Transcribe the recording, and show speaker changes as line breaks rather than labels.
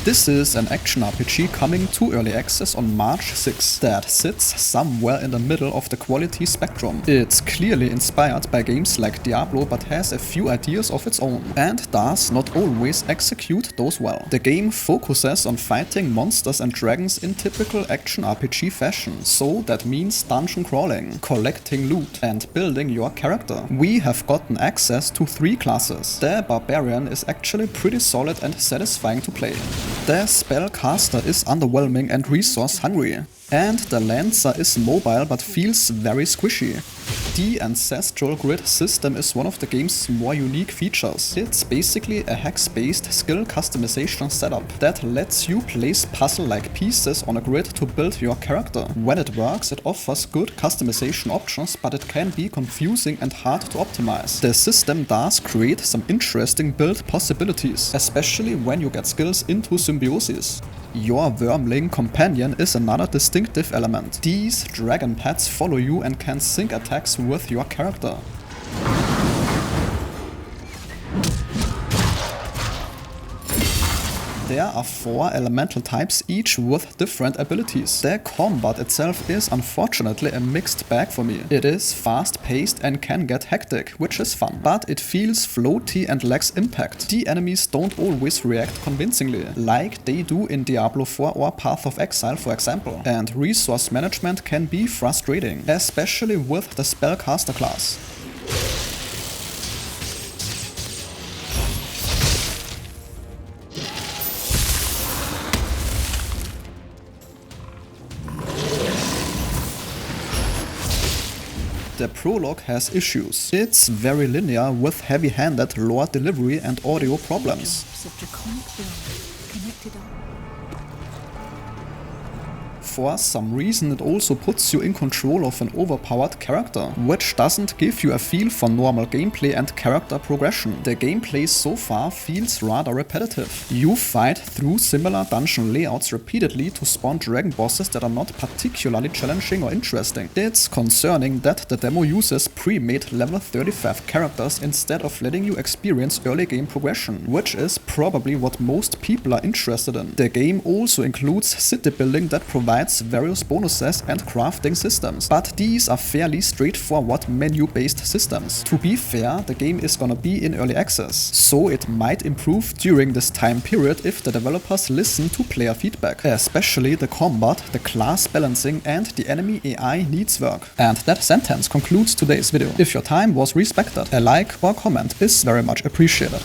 This is an action RPG coming to early access on March 6 that sits somewhere in the middle of the quality spectrum. It's clearly inspired by games like Diablo but has a few ideas of its own and does not always execute those well. The game focuses on fighting monsters and dragons in typical action RPG fashion, so that means dungeon crawling, collecting loot and building your character. We have gotten access to 3 classes. The Barbarian is actually pretty solid and satisfying to play. The Spellcaster is underwhelming and resource hungry. And the Lancer is mobile but feels very squishy. The Ancestral Grid system is one of the game's more unique features. It's basically a hex-based skill customization setup that lets you place puzzle-like pieces on a grid to build your character. When it works, it offers good customization options, but it can be confusing and hard to optimize. The system does create some interesting build possibilities, especially when you get skills into Symbiosis. Your Wyrmling Companion is another distinctive element. These dragon pets follow you and can sync attacks with your character. There are 4 elemental types, each with different abilities. The combat itself is unfortunately a mixed bag for me. It is fast-paced and can get hectic, which is fun, but it feels floaty and lacks impact. The enemies don't always react convincingly, like they do in Diablo 4 or Path of Exile for example. And resource management can be frustrating, especially with the Spellcaster class. The prologue has issues. It's very linear with heavy-handed lore delivery and audio problems. For some reason it also puts you in control of an overpowered character, which doesn't give you a feel for normal gameplay and character progression. The gameplay so far feels rather repetitive. You fight through similar dungeon layouts repeatedly to spawn dragon bosses that are not particularly challenging or interesting. It's concerning that the demo uses pre-made level 35 characters instead of letting you experience early game progression, which is probably what most people are interested in. The game also includes city building that provides various bonuses and crafting systems, but these are fairly straightforward menu-based systems. To be fair, the game is gonna be in early access, so it might improve during this time period if the developers listen to player feedback. Especially the combat, the class balancing and the enemy AI needs work. And that sentence concludes today's video. If your time was respected, a like or comment is very much appreciated.